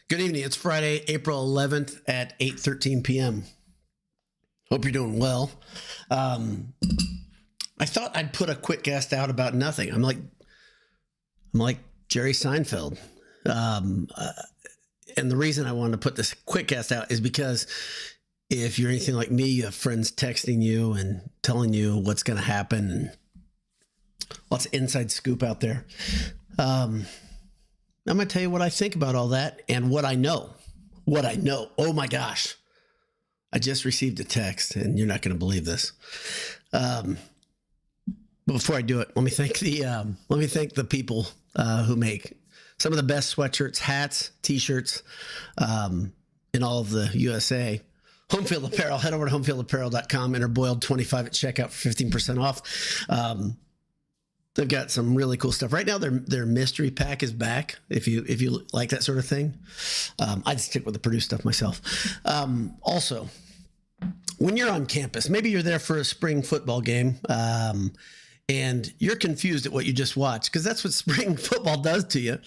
Good evening. It's Friday, April 11th at 8:13 p.m. Hope you're doing well. I thought I'd put a QuickCast out about nothing. I'm like Jerry Seinfeld. And the reason I wanted to put this QuickCast out is because if you're anything like me, you have friends texting you and telling you what's going to happen, and lots of inside scoop out there. I'm going to tell you what I think about all that and what I know. Oh my gosh. I just received a text, and you're not going to believe this. But before I do it, let me thank the people who make some of the best sweatshirts, hats, t-shirts in all of the USA. Homefield Apparel. Head over to homefieldapparel.com. Enter Boiled25 at checkout for 15% off. They've got some really cool stuff right now. Their mystery pack is back. If you like that sort of thing, I'd stick with the Purdue stuff myself. Also, when you're on campus, maybe you're there for a spring football game, and you're confused at what you just watched, because that's what spring football does to you.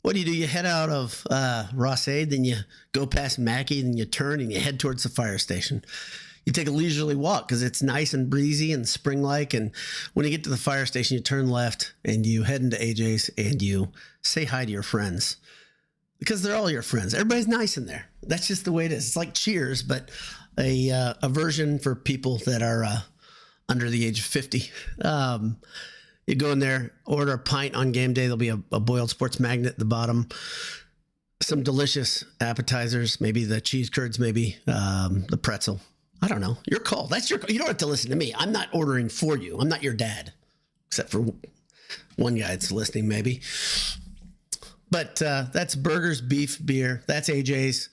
What do? You head out of Rossade, then you go past Mackey, then you turn and you head towards the fire station. You take a leisurely walk because it's nice and breezy and spring-like. And when you get to the fire station, you turn left and you head into AJ's and you say hi to your friends, because they're all your friends. Everybody's nice in there. That's just the way it is. It's like Cheers, but a version for people that are under the age of 50. You go in there, order a pint on game day. There'll be a boiled sports magnet at the bottom. Some delicious appetizers, maybe the cheese curds, maybe the pretzel. I don't know. Your call. That's your call. You don't have to listen to me. I'm not ordering for you. I'm not your dad, except for one guy that's listening, maybe. But that's burgers, beef, beer. That's AJ's.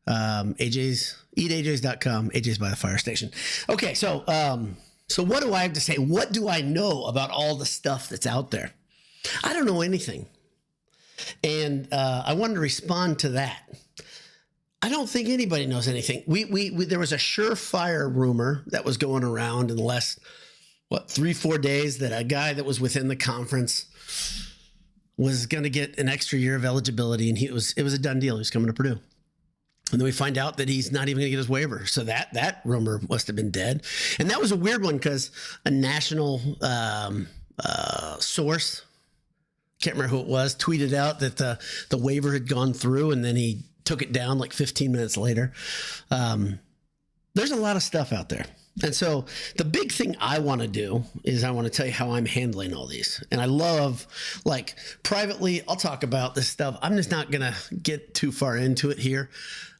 EatAJ's.com. AJ's by the fire station. Okay, so what do I have to say? What do I know about all the stuff that's out there? I don't know anything. And I wanted to respond to that. I don't think anybody knows anything. There was a surefire rumor that was going around in the last, 3-4 days, that a guy that was within the conference was going to get an extra year of eligibility, and it was a done deal. He was coming to Purdue. And then we find out that he's not even going to get his waiver. So that rumor must have been dead. And that was a weird one, because a national source, can't remember who it was, tweeted out that the waiver had gone through, and then he took it down like 15 minutes later. There's a lot of stuff out there. And so the big thing I want to do is I want to tell you how I'm handling all these. And I love, privately, I'll talk about this stuff. I'm just not going to get too far into it here,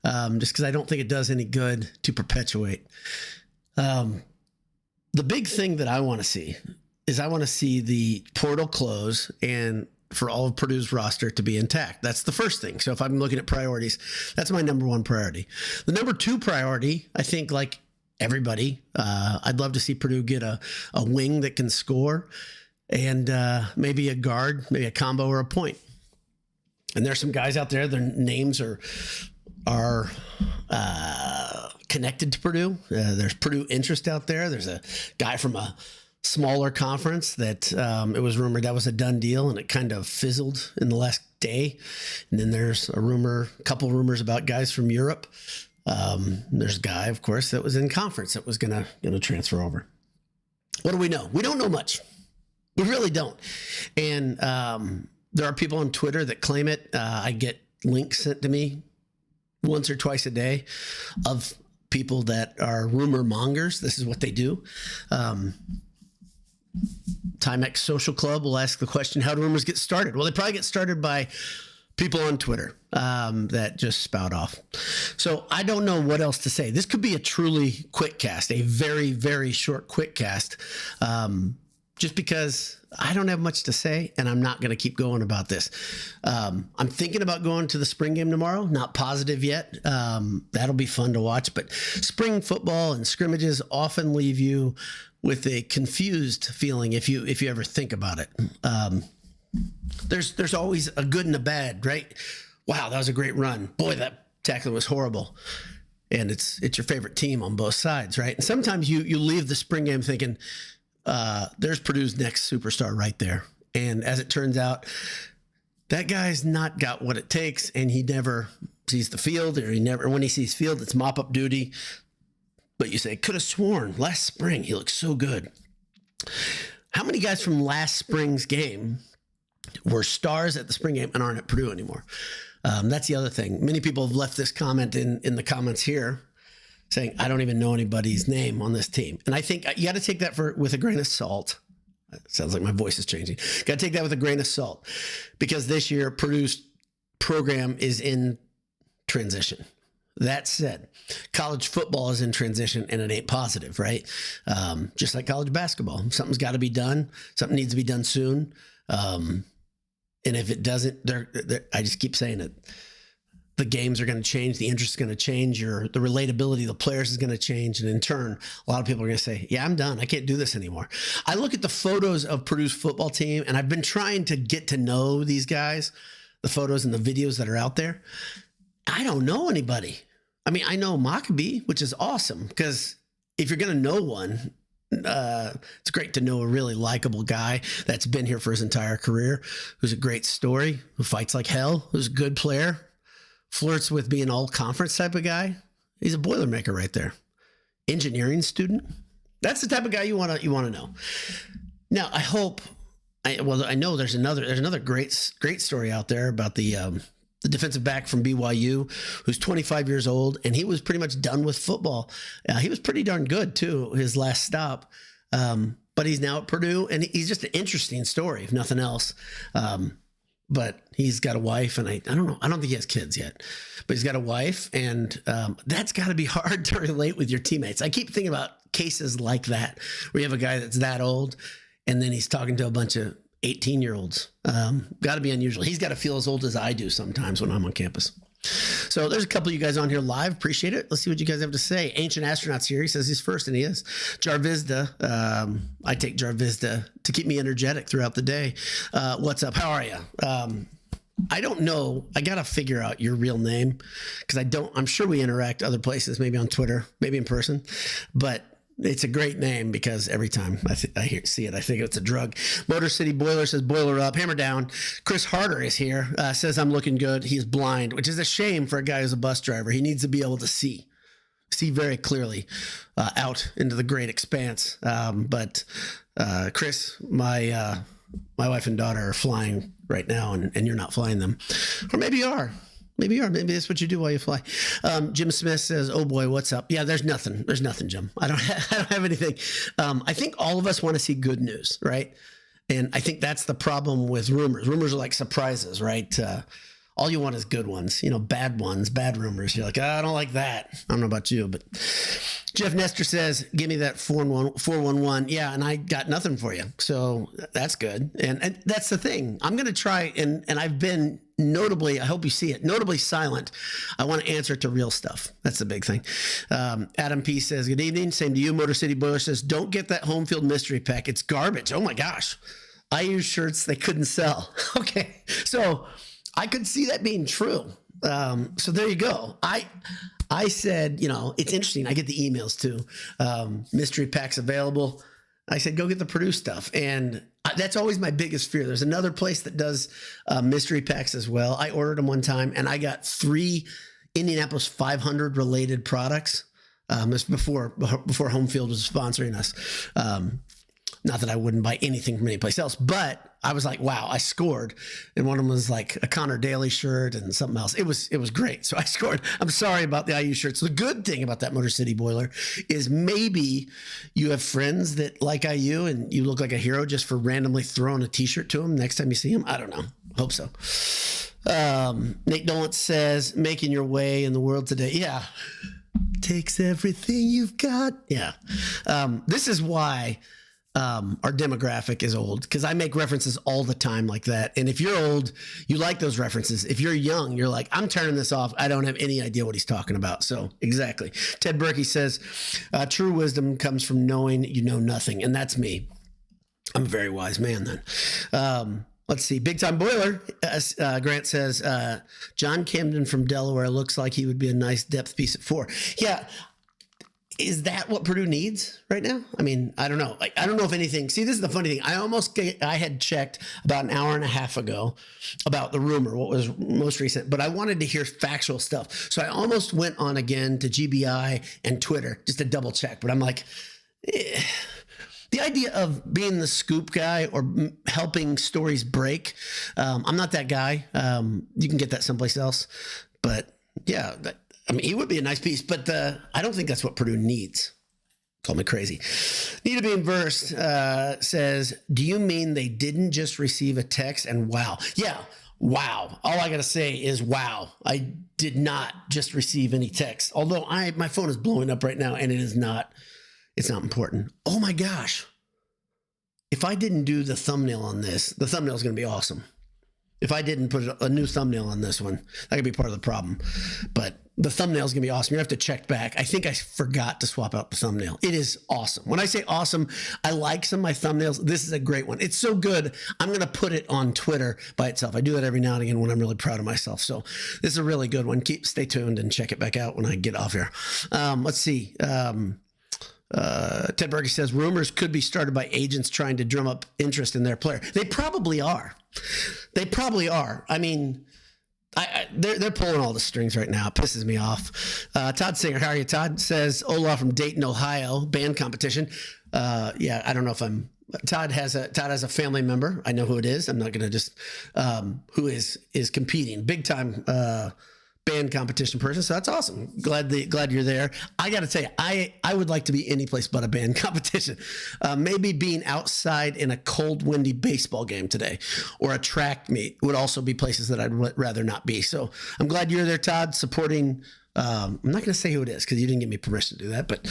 just because I don't think it does any good to perpetuate. The big thing that I want to see is I want to see the portal close and for all of Purdue's roster to be intact. That's the first thing. So if I'm looking at priorities, that's my number one priority. The number two priority, I think, like everybody, I'd love to see Purdue get a wing that can score, and maybe a guard, maybe a combo or a point. And there's some guys out there, their names are connected to Purdue. There's Purdue interest out there. There's a guy from a smaller conference that it was rumored that was a done deal, and it kind of fizzled in the last day. And then there's a couple rumors about guys from Europe. There's a guy, of course, that was in conference that was gonna transfer over. What do we know? We don't know much. We really don't. And there are people on Twitter that claim it. I get links sent to me once or twice a day of people that are rumor mongers. This is what they do. Timex Social Club will ask the question, how do rumors get started? Well, they probably get started by people on Twitter that just spout off. So I don't know what else to say. This could be a truly quick cast, a very, very short quick cast, just because I don't have much to say, and I'm not going to keep going about this. I'm thinking about going to the spring game tomorrow. Not positive yet. That'll be fun to watch. But spring football and scrimmages often leave you with a confused feeling if you ever think about it. There's always a good and a bad, right? Wow, that was a great run. Boy, that tackle was horrible. And it's your favorite team on both sides, right? And sometimes you leave the spring game thinking, there's Purdue's next superstar right there. And as it turns out, that guy's not got what it takes, and he never sees the field, or when he sees field, it's mop-up duty. But you say, could have sworn last spring he looked so good. How many guys from last spring's game were stars at the spring game and aren't at Purdue anymore? That's the other thing. Many people have left this comment in the comments here saying, I don't even know anybody's name on this team. And I think you got to take that with a grain of salt. It sounds like my voice is changing. Got to take that with a grain of salt, because this year Purdue's program is in transition. That said, college football is in transition, and it ain't positive, right? Just like college basketball, something's got to be done. Something needs to be done soon. And if it doesn't, I just keep saying it. The games are going to change. The interest is going to change. The relatability of the players is going to change. And in turn, a lot of people are going to say, yeah, I'm done. I can't do this anymore. I look at the photos of Purdue's football team, and I've been trying to get to know these guys, the photos and the videos that are out there. I don't know anybody. I mean, I know Maccabee, which is awesome, because if you're going to know one, it's great to know a really likable guy that's been here for his entire career, who's a great story, who fights like hell, who's a good player, flirts with being all conference type of guy. He's a Boilermaker right there. Engineering student. That's the type of guy you want to know. Now, I know there's another great story out there about the defensive back from BYU, who's 25 years old, and he was pretty much done with football. He was pretty darn good too, his last stop. But he's now at Purdue, and he's just an interesting story, if nothing else. But he's got a wife, and I don't know. I don't think he has kids yet, but he's got a wife, and that's got to be hard to relate with your teammates. I keep thinking about cases like that, where you have a guy that's that old, and then he's talking to a bunch of 18-year-olds. Got to be unusual. He's got to feel as old as I do sometimes when I'm on campus. So there's a couple of you guys on here live. Appreciate it. Let's see what you guys have to say. Ancient Astronaut's here. He says he's first, and he is. Jarvizda. I take Jarvizda to keep me energetic throughout the day. What's up? How are you? I don't know. I got to figure out your real name, because I'm sure we interact other places, maybe on Twitter, maybe in person, but it's a great name, because every time I see it, I think it's a drug. Motor City Boiler says, boiler up, hammer down. Chris Harder is here, says I'm looking good. He's blind, which is a shame for a guy who's a bus driver. He needs to be able to see very clearly out into the great expanse. But Chris, my wife and daughter are flying right now, and you're not flying them. Or maybe you are. Maybe that's what you do while you fly. Jim Smith says, oh boy, what's up? Yeah, there's nothing, Jim. I don't have anything. I think all of us want to see good news, right? And I think that's the problem with rumors. Rumors are like surprises, right? All you want is good ones, bad ones, bad rumors. You're like, I don't like that. I don't know about you, but Jeff Nestor says, give me that 411. Yeah, and I got nothing for you. So that's good. And that's the thing. I'm going to try, and I've been notably, I hope you see it, notably silent. I want to answer to real stuff. That's the big thing. Adam P says, good evening. Same to you. Motor City Boiler says, don't get that Homefield mystery pack. It's garbage. Oh my gosh. I use shirts they couldn't sell. Okay. So I could see that being true. So there you go. I said, it's interesting. I get the emails too. Mystery packs available. I said, go get the Purdue stuff. And that's always my biggest fear. There's another place that does mystery packs as well. I ordered them one time, and I got 3 Indianapolis 500 related products. This before Homefield was sponsoring us. Not that I wouldn't buy anything from any place else, but I was like, wow, I scored. And one of them was like a Connor Daly shirt and something else. It was great. So I scored. I'm sorry about the IU shirts. The good thing about that Motor City Boiler is maybe you have friends that like IU, and you look like a hero just for randomly throwing a t-shirt to them next time you see them. I don't know. Hope so. Nate Dolan says, making your way in the world today. Yeah. Takes everything you've got. Yeah. This is why our demographic is old, because I make references all the time like that. And if you're old, you like those references. If you're young, you're like, I'm turning this off. I don't have any idea what he's talking about. So exactly. Ted Berkey says, true wisdom comes from knowing you know nothing. And that's me. I'm a very wise man then. Let's see. Big Time Boiler, Grant says, John Camden from Delaware looks like he would be a nice depth piece at 4. Yeah. Is that what Purdue needs right now? I mean, I don't know. I don't know if anything. See, this is the funny thing. I had checked about an hour and a half ago about the rumor, what was most recent, but I wanted to hear factual stuff. So I almost went on again to GBI and Twitter just to double check. But I'm like, the idea of being the scoop guy or helping stories break, I'm not that guy. You can get that someplace else. But yeah, he would be a nice piece, but I don't think that's what Purdue needs. Call me crazy. Need to be inversed says, do you mean they didn't just receive a text and wow? Yeah, wow. All I got to say is wow. I did not just receive any text, although my phone is blowing up right now and it's not important. Oh my gosh. If I didn't do the thumbnail on this, the thumbnail is going to be awesome. If I didn't put a new thumbnail on this one, that could be part of the problem. But the thumbnail is going to be awesome. You have to check back. I think I forgot to swap out the thumbnail. It is awesome. When I say awesome, I like some of my thumbnails. This is a great one. It's so good, I'm going to put it on Twitter by itself. I do that every now and again when I'm really proud of myself. So this is a really good one. Stay tuned and check it back out when I get off here. Let's see. Ted Berge says, rumors could be started by agents trying to drum up interest in their player. They probably are. I mean, they're pulling all the strings right now. It pisses me off. Todd Singer, how are you? Todd says, Olaf from Dayton, Ohio, band competition. Yeah, I don't know if Todd has a family member. I know who it is. I'm not going to just, who is competing big time, band competition person. So that's awesome. Glad you're there. I got to tell you, I would like to be any place but a band competition. Maybe being outside in a cold, windy baseball game today or a track meet would also be places that I'd rather not be. So I'm glad you're there, Todd, supporting. I'm not going to say who it is because you didn't give me permission to do that, but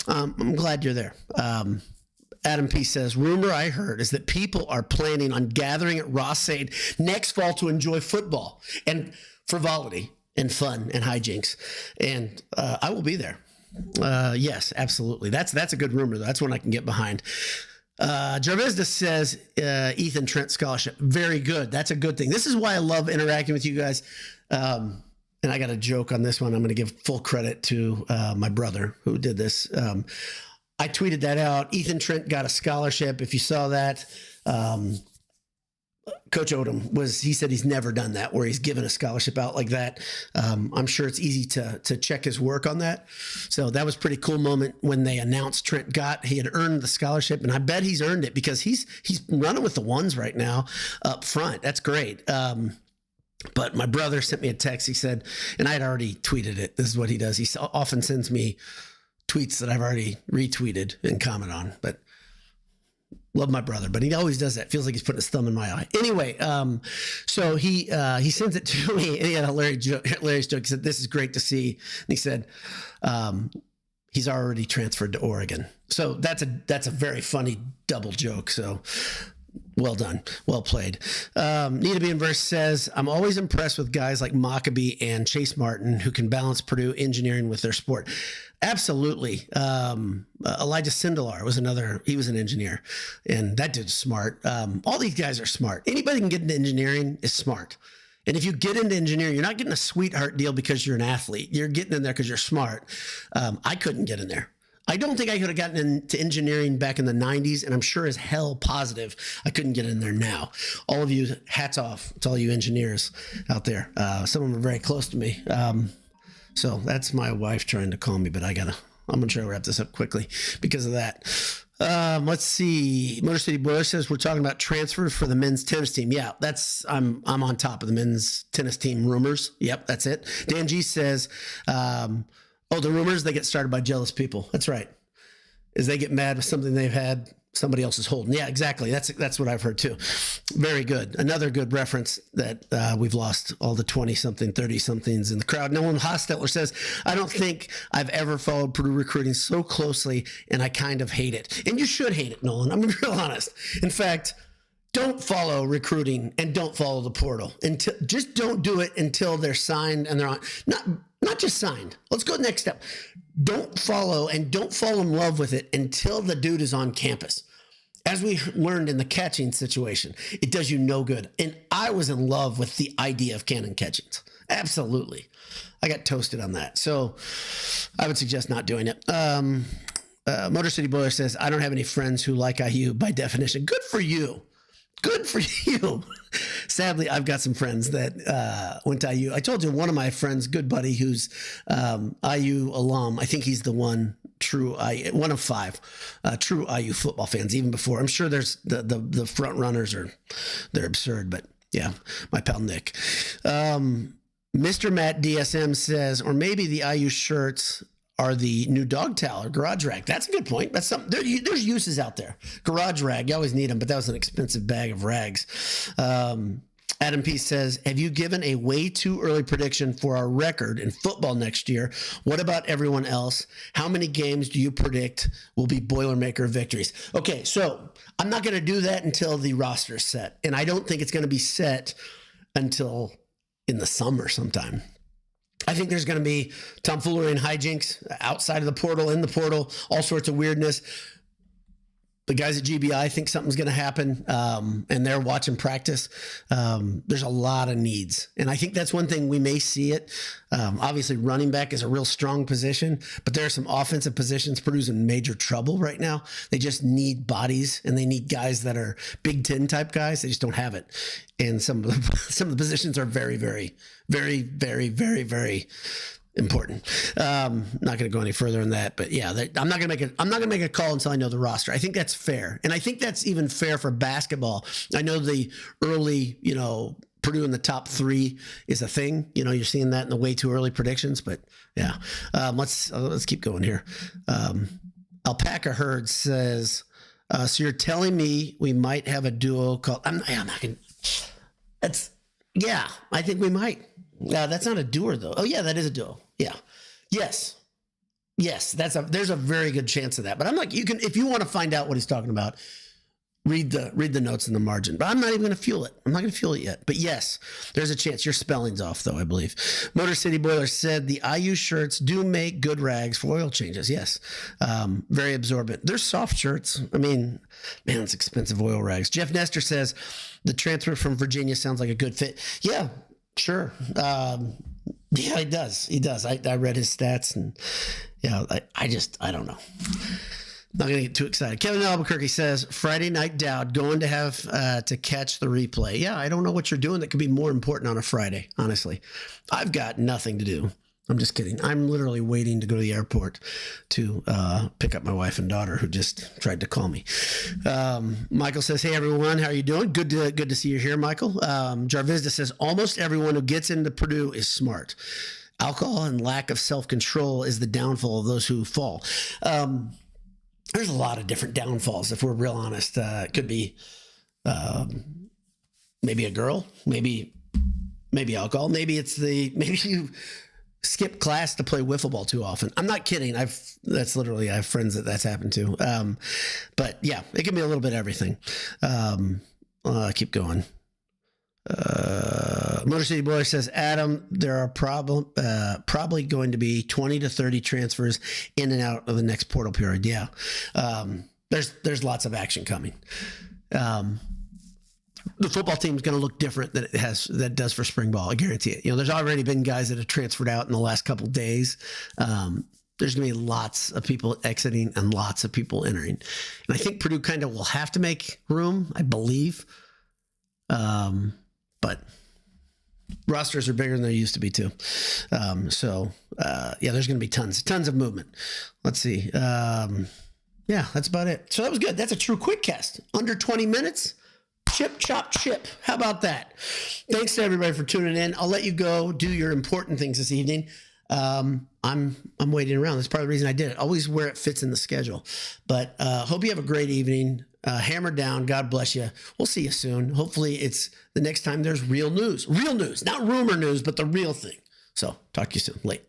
I'm glad you're there. Adam P. says, rumor I heard is that people are planning on gathering at Ross-Ade next fall to enjoy football and frivolity and fun and hijinks. And I will be there. Yes, absolutely. That's a good rumor. That's one I can get behind. Jarvis says, Ethan Trent scholarship. Very good. That's a good thing. This is why I love interacting with you guys. And I got a joke on this one. I'm going to give full credit to my brother who did this. I tweeted that out. Ethan Trent got a scholarship. If you saw that, Coach Odom he said he's never done that where he's given a scholarship out like that. I'm sure it's easy to check his work on that. So that was a pretty cool moment when they announced Trent he had earned the scholarship, and I bet he's earned it because he's running with the ones right now up front. That's great. But my brother sent me a text. He said, and I had already tweeted it. This is what he does. He often sends me tweets that I've already retweeted and comment on, but love my brother, but he always does that. Feels like he's putting his thumb in my eye. Anyway, so he sends it to me, and he had a hilarious joke. He said, this is great to see. And he said, he's already transferred to Oregon. So that's a very funny double joke. So well done. Well played. Need to be Inverse says, I'm always impressed with guys like Maccabee and Chase Martin who can balance Purdue engineering with their sport. Absolutely. Elijah Sindelar was he was an engineer, and that dude's smart. All these guys are smart. Anybody who can get into engineering is smart. And if you get into engineering, you're not getting a sweetheart deal because you're an athlete. You're getting in there because you're smart. I couldn't get in there. I don't think I could have gotten into engineering back in the 90s, and I'm sure as hell positive I couldn't get in there now. All of you, hats off to all you engineers out there. Some of them are very close to me. So that's my wife trying to call me, but I'm going to try to wrap this up quickly because of that. Let's see. Motor City Boiler says we're talking about transfer for the men's tennis team. Yeah, I'm on top of the men's tennis team rumors. Yep, that's it. Dan G says, the rumors, they get started by jealous people. That's right. Is they get mad with something they've had somebody else is holding. Yeah, exactly. That's what I've heard too. Very good. Another good reference that we've lost all the 20-something, 30-somethings in the crowd. Nolan Hostetler says, I don't think I've ever followed Purdue recruiting so closely, and I kind of hate it. And you should hate it, Nolan. I'm real honest. In fact, don't follow recruiting and don't follow the portal. Just don't do it until they're signed and they're on. Not just signed. Let's go to the next step. Don't follow and don't fall in love with it until the dude is on campus. As we learned in the catching situation, it does you no good. And I was in love with the idea of cannon catchings. Absolutely. I got toasted on that. So I would suggest not doing it. Motor City Boiler says, I don't have any friends who like IU by definition. Good for you. Good for you. Sadly, I've got some friends that went to IU. I told you one of my friends, good buddy, who's IU alum. I think he's the one of 5 true IU football fans. Even before, I'm sure there's the front runners they're absurd. But yeah, my pal Nick, Mr. Matt DSM says, or maybe the IU shirts are the new dog towel or garage rag. That's a good point. That's something. There's uses out there. Garage rag, you always need them, but that was an expensive bag of rags. Adam P says, have you given a way too early prediction for our record in football next year? What about everyone else? How many games do you predict will be Boilermaker victories? Okay, so I'm not going to do that until the roster is set. And I don't think it's going to be set until in the summer sometime. I think there's going to be tomfoolery and hijinks outside of the portal, in the portal, all sorts of weirdness. The guys at GBI think something's going to happen, and they're watching practice. There's a lot of needs, and I think that's one thing we may see it. Obviously, running back is a real strong position, but there are some offensive positions Purdue's in major trouble right now. They just need bodies, and they need guys that are Big Ten type guys. They just don't have it, and some of the positions are very, very, very, very, very, very important. Not going to go any further than that, but yeah, I'm not going to make a call until I know the roster. I think that's fair, and I think that's even fair for basketball. I know the early, Purdue in the top 3 is a thing. You're seeing that in the way too early predictions, but yeah. Let's keep going here. Alpaca Herd says, so you're telling me we might have a duo called? I'm not going. I think we might. That's not a duo though. Oh yeah, that is a duo. Yeah. Yes. There's a very good chance of that. But I'm like, if you want to find out what he's talking about, read the notes in the margin. But I'm not even going to fuel it. I'm not going to fuel it yet. But yes, there's a chance. Your spelling's off though, I believe. Motor City Boiler said the IU shirts do make good rags for oil changes. Yes. Very absorbent. They're soft shirts. I mean, man, it's expensive oil rags. Jeff Nestor says the transfer from Virginia sounds like a good fit. Yeah. Sure. Yeah, he does. I read his stats and yeah, I don't know. Not going to get too excited. Kevin Albuquerque says, Friday Night Dowd, going to have to catch the replay. Yeah, I don't know what you're doing that could be more important on a Friday, honestly. I've got nothing to do. I'm just kidding. I'm literally waiting to go to the airport to pick up my wife and daughter who just tried to call me. Michael says, hey, everyone. How are you doing? Good to see you here, Michael. Jarvizda says, almost everyone who gets into Purdue is smart. Alcohol and lack of self-control is the downfall of those who fall. There's a lot of different downfalls, if we're real honest. It could be maybe a girl, maybe alcohol, maybe you skip class to play wiffle ball too often. I'm not kidding. I have friends that's happened to. But yeah, it can be a little bit of everything. Keep going. Motor City Boy says, Adam, there are probably going to be 20 to 30 transfers in and out of the next portal period. Yeah. There's lots of action coming. The football team is going to look different than it does for spring ball. I guarantee it. There's already been guys that have transferred out in the last couple of days. There's going to be lots of people exiting and lots of people entering. And I think Purdue kind of will have to make room, I believe. But rosters are bigger than they used to be too. Yeah, there's going to be tons of movement. Let's see. Yeah, that's about it. So that was good. That's a true QuickCast. Under 20 minutes. Chip, chop, chip. How about that? Thanks to everybody for tuning in. I'll let you go do your important things this evening. I'm waiting around. That's part of the reason I did it. Always where it fits in the schedule. But hope you have a great evening. Hammer down. God bless you. We'll see you soon. Hopefully it's the next time there's real news. Real news. Not rumor news, but the real thing. So talk to you soon. Late.